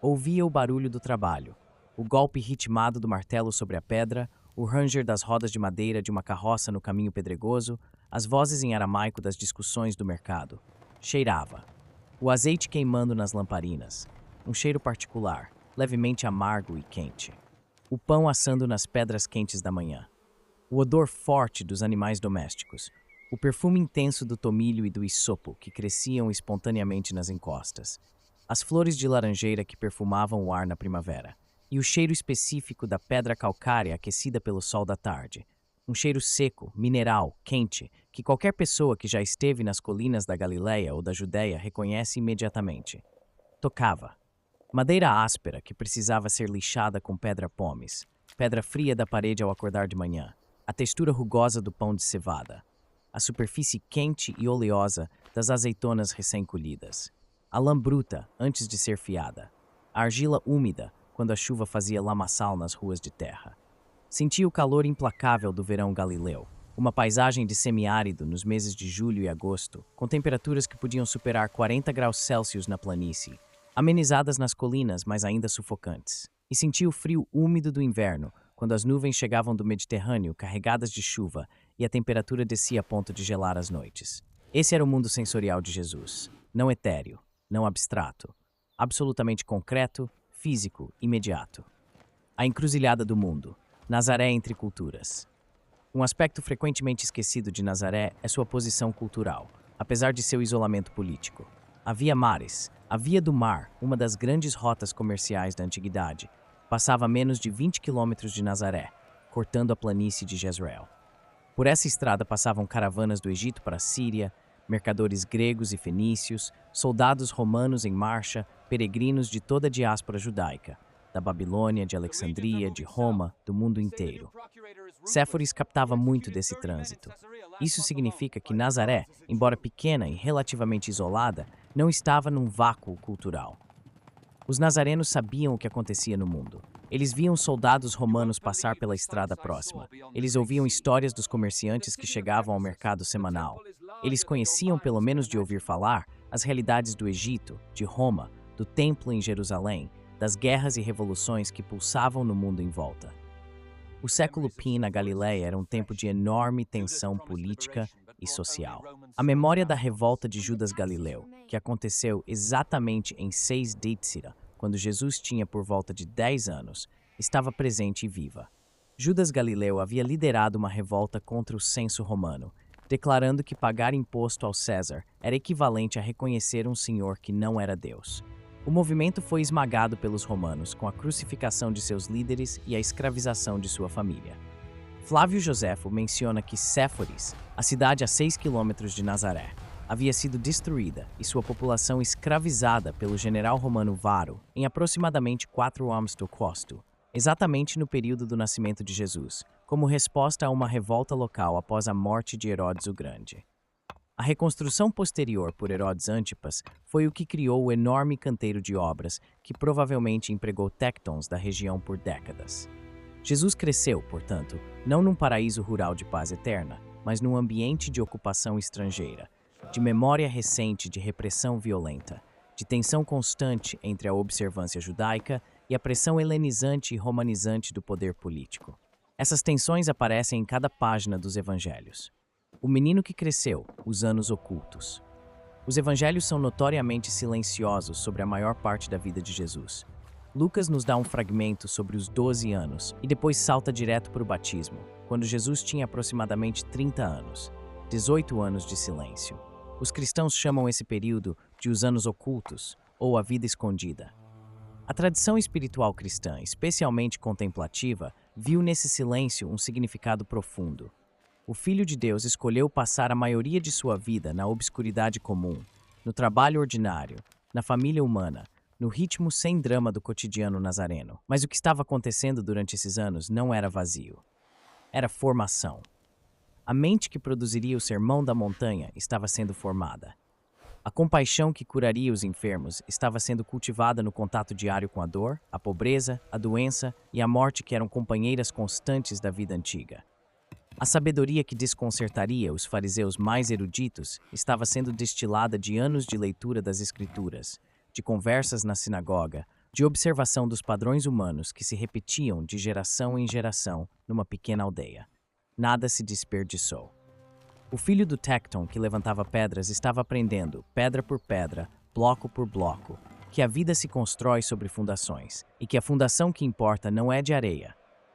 Ouvia o barulho do trabalho, o golpe ritmado do martelo sobre a pedra, o ranger das rodas de madeira de uma carroça no caminho pedregoso, as vozes em aramaico das discussões do mercado. Cheirava. O azeite queimando nas lamparinas. Um cheiro particular, levemente amargo e quente. O pão assando nas pedras quentes da manhã. O odor forte dos animais domésticos. O perfume intenso do tomilho e do hisopo que cresciam espontaneamente nas encostas. As flores de laranjeira que perfumavam o ar na primavera. E o cheiro específico da pedra calcária aquecida pelo sol da tarde. Um cheiro seco, mineral, quente, que qualquer pessoa que já esteve nas colinas da Galileia ou da Judéia reconhece imediatamente. Tocava. Madeira áspera que precisava ser lixada com pedra pomes, pedra fria da parede ao acordar de manhã, a textura rugosa do pão de cevada, a superfície quente e oleosa das azeitonas recém-colhidas, a lã bruta antes de ser fiada, a argila úmida quando a chuva fazia lamaçal nas ruas de terra. Sentia o calor implacável do verão galileu, uma paisagem de semiárido nos meses de julho e agosto, com temperaturas que podiam superar 40 graus Celsius na planície, amenizadas nas colinas, mas ainda sufocantes. E sentia o frio úmido do inverno, quando as nuvens chegavam do Mediterrâneo carregadas de chuva e a temperatura descia a ponto de gelar as noites. Esse era o mundo sensorial de Jesus, não etéreo, não abstrato, absolutamente concreto, físico, imediato. A encruzilhada do mundo, Nazaré entre culturas. Um aspecto frequentemente esquecido de Nazaré é sua posição cultural, apesar de seu isolamento político. Havia mares, a Via do Mar, uma das grandes rotas comerciais da antiguidade, passava a menos de 20 quilômetros de Nazaré, cortando a planície de Jezreel. Por essa estrada passavam caravanas do Egito para a Síria, mercadores gregos e fenícios, soldados romanos em marcha, peregrinos de toda a diáspora judaica, da Babilônia, de Alexandria, de Roma, do mundo inteiro. Séforis captava muito desse trânsito. Isso significa que Nazaré, embora pequena e relativamente isolada, não estava num vácuo cultural. Os nazarenos sabiam o que acontecia no mundo. Eles viam soldados romanos passar pela estrada próxima. Eles ouviam histórias dos comerciantes que chegavam ao mercado semanal. Eles conheciam, pelo menos de ouvir falar, as realidades do Egito, de Roma, do Templo em Jerusalém, das guerras e revoluções que pulsavam no mundo em volta. O século P na Galileia era um tempo de enorme tensão política e social. A memória da revolta de Judas Galileu, que aconteceu exatamente em 6 Dízira, quando Jesus tinha por volta de 10 anos, estava presente e viva. Judas Galileu havia liderado uma revolta contra o censo romano, declarando que pagar imposto ao César era equivalente a reconhecer um senhor que não era Deus. O movimento foi esmagado pelos romanos com a crucificação de seus líderes e a escravização de sua família. Flávio Joséfo menciona que Séforis, a cidade a 6 quilômetros de Nazaré, havia sido destruída e sua população escravizada pelo general romano Varo em aproximadamente 4 anos do Cristo, exatamente no período do nascimento de Jesus, como resposta a uma revolta local após a morte de Herodes o Grande. A reconstrução posterior por Herodes Antipas foi o que criou o enorme canteiro de obras que provavelmente empregou tectons da região por décadas. Jesus cresceu, portanto, não num paraíso rural de paz eterna, mas num ambiente de ocupação estrangeira, de memória recente de repressão violenta, de tensão constante entre a observância judaica e a pressão helenizante e romanizante do poder político. Essas tensões aparecem em cada página dos evangelhos. O menino que cresceu, os anos ocultos. Os evangelhos são notoriamente silenciosos sobre a maior parte da vida de Jesus. Lucas nos dá um fragmento sobre os 12 anos e depois salta direto para o batismo, quando Jesus tinha aproximadamente 30 anos, 18 anos de silêncio. Os cristãos chamam esse período de os anos ocultos, ou a vida escondida. A tradição espiritual cristã, especialmente contemplativa, viu nesse silêncio um significado profundo. O Filho de Deus escolheu passar a maioria de sua vida na obscuridade comum, no trabalho ordinário, na família humana, no ritmo sem drama do cotidiano nazareno. Mas o que estava acontecendo durante esses anos não era vazio. Era formação. A mente que produziria o Sermão da Montanha estava sendo formada. A compaixão que curaria os enfermos estava sendo cultivada no contato diário com a dor, a pobreza, a doença e a morte que eram companheiras constantes da vida antiga. A sabedoria que desconcertaria os fariseus mais eruditos estava sendo destilada de anos de leitura das Escrituras, de conversas na sinagoga, de observação dos padrões humanos que se repetiam de geração em geração numa pequena aldeia. Nada se desperdiçou. O filho do tecton que levantava pedras estava aprendendo, pedra por pedra, bloco por bloco, que a vida se constrói sobre fundações e que a fundação que importa não é de areia.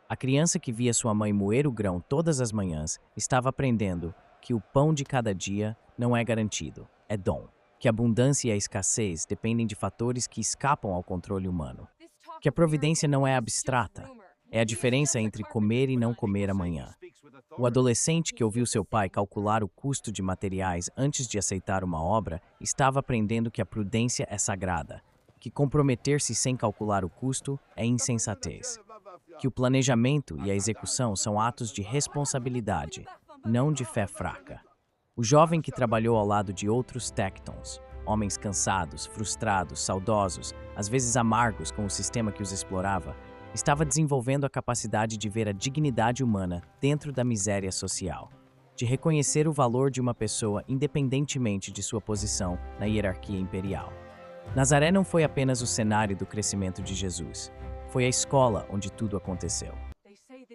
A criança que via sua mãe moer o grão todas as manhãs estava aprendendo que o pão de cada dia não é garantido, é dom. Que a abundância e a escassez dependem de fatores que escapam ao controle humano. Que a providência não é abstrata, é a diferença entre comer e não comer amanhã. O adolescente que ouviu seu pai calcular o custo de materiais antes de aceitar uma obra estava aprendendo que a prudência é sagrada, que comprometer-se sem calcular o custo é insensatez, que o planejamento e a execução são atos de responsabilidade, não de fé fraca. O jovem que trabalhou ao lado de outros tectons, homens cansados, frustrados, saudosos, às vezes amargos com o sistema que os explorava, estava desenvolvendo a capacidade de ver a dignidade humana dentro da miséria social, de reconhecer o valor de uma pessoa independentemente de sua posição na hierarquia imperial. Nazaré não foi apenas o cenário do crescimento de Jesus, foi a escola onde tudo aconteceu.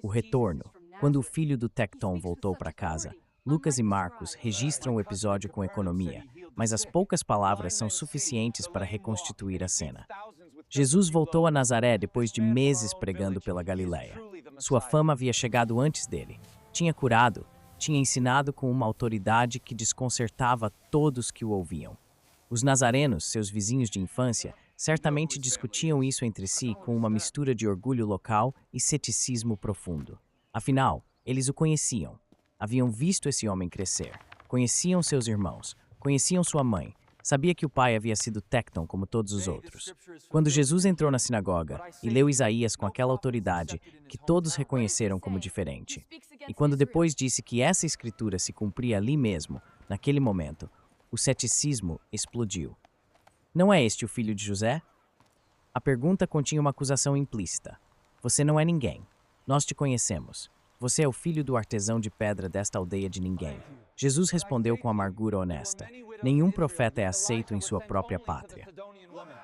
O retorno, quando o filho do tecton voltou para casa, Lucas e Marcos registram o episódio com economia, mas as poucas palavras são suficientes para reconstituir a cena. Jesus voltou a Nazaré depois de meses pregando pela Galileia. Sua fama havia chegado antes dele. Tinha curado, tinha ensinado com uma autoridade que desconcertava todos que o ouviam. Os nazarenos, seus vizinhos de infância, certamente discutiam isso entre si com uma mistura de orgulho local e ceticismo profundo. Afinal, eles o conheciam. Haviam visto esse homem crescer. Conheciam seus irmãos. Conheciam sua mãe. Sabia que o pai havia sido tecton como todos os outros. Quando Jesus entrou na sinagoga e leu Isaías com aquela autoridade que todos reconheceram como diferente, e quando depois disse que essa escritura se cumpria ali mesmo, naquele momento, o ceticismo explodiu. Não é este o filho de José? A pergunta continha uma acusação implícita. Você não é ninguém. Nós te conhecemos. Você é o filho do artesão de pedra desta aldeia de ninguém. Jesus respondeu com amargura honesta. Nenhum profeta é aceito em sua própria pátria.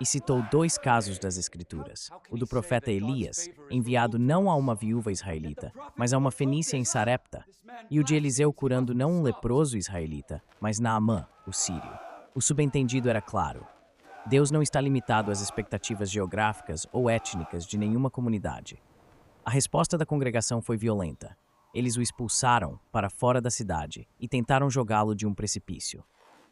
E citou 2 casos das Escrituras. O do profeta Elias, enviado não a uma viúva israelita, mas a uma fenícia em Sarepta, e o de Eliseu curando não um leproso israelita, mas Naamã, o sírio. O subentendido era claro. Deus não está limitado às expectativas geográficas ou étnicas de nenhuma comunidade. A resposta da congregação foi violenta. Eles o expulsaram para fora da cidade e tentaram jogá-lo de um precipício.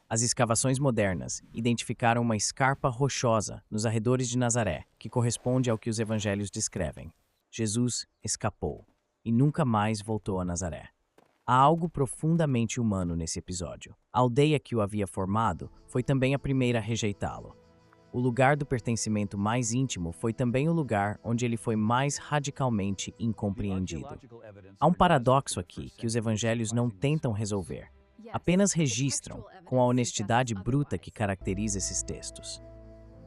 As escavações modernas identificaram uma escarpa rochosa nos arredores de Nazaré, que corresponde ao que os evangelhos descrevem. Jesus escapou e nunca mais voltou a Nazaré. Há algo profundamente humano nesse episódio. A aldeia que o havia formado foi também a primeira a rejeitá-lo. O lugar do pertencimento mais íntimo foi também o lugar onde ele foi mais radicalmente incompreendido. Há um paradoxo aqui que os evangelhos não tentam resolver, apenas registram com a honestidade bruta que caracteriza esses textos.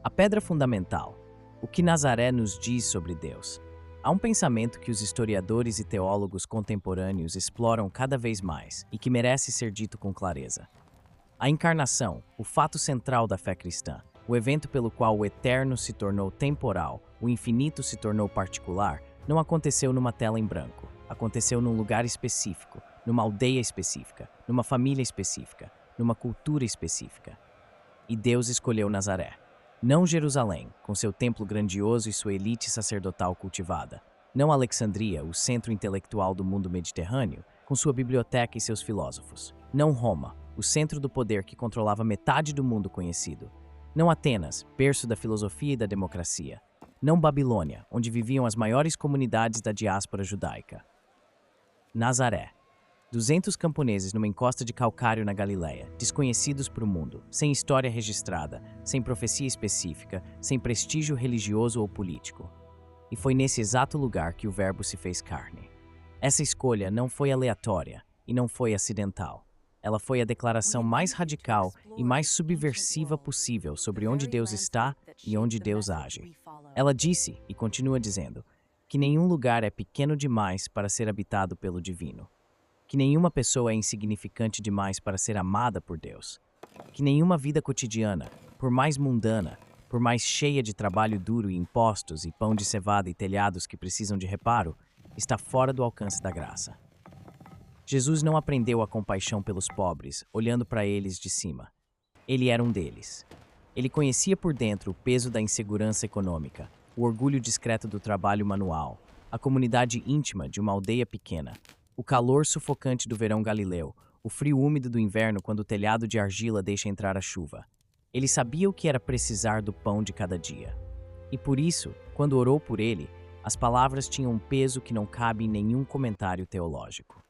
A pedra fundamental, o que Nazaré nos diz sobre Deus. Há um pensamento que os historiadores e teólogos contemporâneos exploram cada vez mais e que merece ser dito com clareza. A encarnação, o fato central da fé cristã, o evento pelo qual o eterno se tornou temporal, o infinito se tornou particular, não aconteceu numa tela em branco. Aconteceu num lugar específico, numa aldeia específica, numa família específica, numa cultura específica. E Deus escolheu Nazaré. Não Jerusalém, com seu templo grandioso e sua elite sacerdotal cultivada. Não Alexandria, o centro intelectual do mundo mediterrâneo, com sua biblioteca e seus filósofos. Não Roma, o centro do poder que controlava metade do mundo conhecido. Não Atenas, berço da filosofia e da democracia. Não Babilônia, onde viviam as maiores comunidades da diáspora judaica. Nazaré. 200 camponeses numa encosta de calcário na Galileia, desconhecidos para o mundo, sem história registrada, sem profecia específica, sem prestígio religioso ou político. E foi nesse exato lugar que o Verbo se fez carne. Essa escolha não foi aleatória e não foi acidental. Ela foi a declaração mais radical e mais subversiva possível sobre onde Deus está e onde Deus age. Ela disse, e continua dizendo, que nenhum lugar é pequeno demais para ser habitado pelo divino. Que nenhuma pessoa é insignificante demais para ser amada por Deus. Que nenhuma vida cotidiana, por mais mundana, por mais cheia de trabalho duro e impostos e pão de cevada e telhados que precisam de reparo, está fora do alcance da graça. Jesus não aprendeu a compaixão pelos pobres, olhando para eles de cima. Ele era um deles. Ele conhecia por dentro o peso da insegurança econômica, o orgulho discreto do trabalho manual, a comunidade íntima de uma aldeia pequena, o calor sufocante do verão galileu, o frio úmido do inverno quando o telhado de argila deixa entrar a chuva. Ele sabia o que era precisar do pão de cada dia. E por isso, quando orou por ele, as palavras tinham um peso que não cabe em nenhum comentário teológico.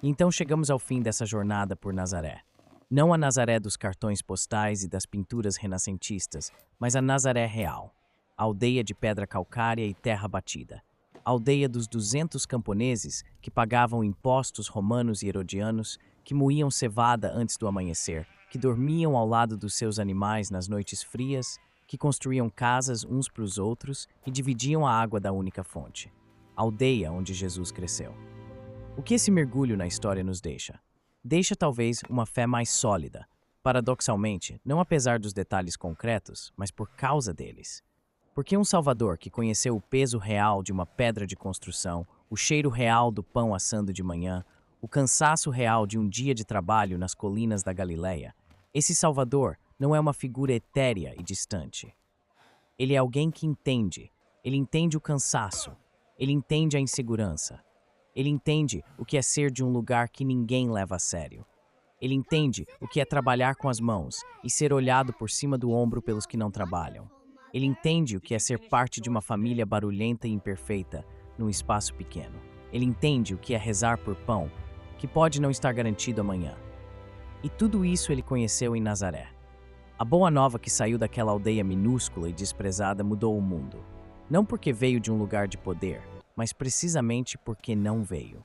E então chegamos ao fim dessa jornada por Nazaré. Não a Nazaré dos cartões postais e das pinturas renascentistas, mas a Nazaré real, a aldeia de pedra calcária e terra batida. A aldeia dos 200 camponeses que pagavam impostos romanos e herodianos, que moíam cevada antes do amanhecer, que dormiam ao lado dos seus animais nas noites frias, que construíam casas uns para os outros e dividiam a água da única fonte. A aldeia onde Jesus cresceu. O que esse mergulho na história nos deixa? Deixa talvez uma fé mais sólida, paradoxalmente, não apesar dos detalhes concretos, mas por causa deles. Porque um Salvador que conheceu o peso real de uma pedra de construção, o cheiro real do pão assando de manhã, o cansaço real de um dia de trabalho nas colinas da Galileia, esse Salvador não é uma figura etérea e distante. Ele é alguém que entende. Ele entende o cansaço. Ele entende a insegurança. Ele entende o que é ser de um lugar que ninguém leva a sério. Ele entende o que é trabalhar com as mãos e ser olhado por cima do ombro pelos que não trabalham. Ele entende o que é ser parte de uma família barulhenta e imperfeita num espaço pequeno. Ele entende o que é rezar por pão, que pode não estar garantido amanhã. E tudo isso ele conheceu em Nazaré. A boa nova que saiu daquela aldeia minúscula e desprezada mudou o mundo. Não porque veio de um lugar de poder, mas precisamente porque não veio.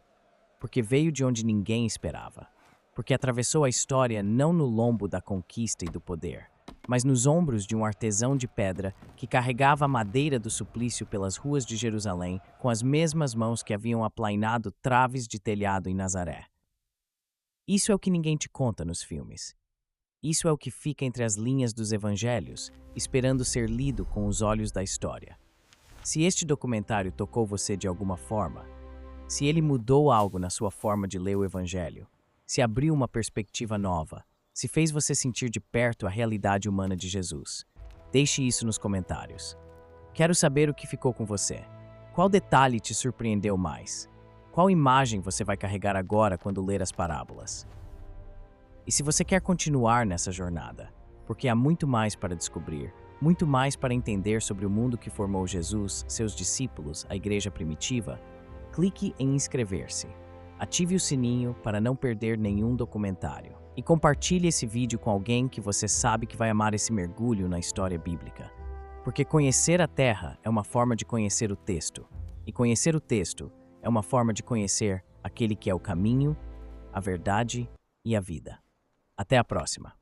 Porque veio de onde ninguém esperava. Porque atravessou a história não no lombo da conquista e do poder, mas nos ombros de um artesão de pedra que carregava a madeira do suplício pelas ruas de Jerusalém com as mesmas mãos que haviam aplainado traves de telhado em Nazaré. Isso é o que ninguém te conta nos filmes. Isso é o que fica entre as linhas dos evangelhos, esperando ser lido com os olhos da história. Se este documentário tocou você de alguma forma, se ele mudou algo na sua forma de ler o evangelho, se abriu uma perspectiva nova, se fez você sentir de perto a realidade humana de Jesus, deixe isso nos comentários. Quero saber o que ficou com você. Qual detalhe te surpreendeu mais? Qual imagem você vai carregar agora quando ler as parábolas? E se você quer continuar nessa jornada, porque há muito mais para descobrir, muito mais para entender sobre o mundo que formou Jesus, seus discípulos, a igreja primitiva, clique em inscrever-se. Ative o sininho para não perder nenhum documentário. E compartilhe esse vídeo com alguém que você sabe que vai amar esse mergulho na história bíblica. Porque conhecer a Terra é uma forma de conhecer o texto. E conhecer o texto é uma forma de conhecer aquele que é o caminho, a verdade e a vida. Até a próxima!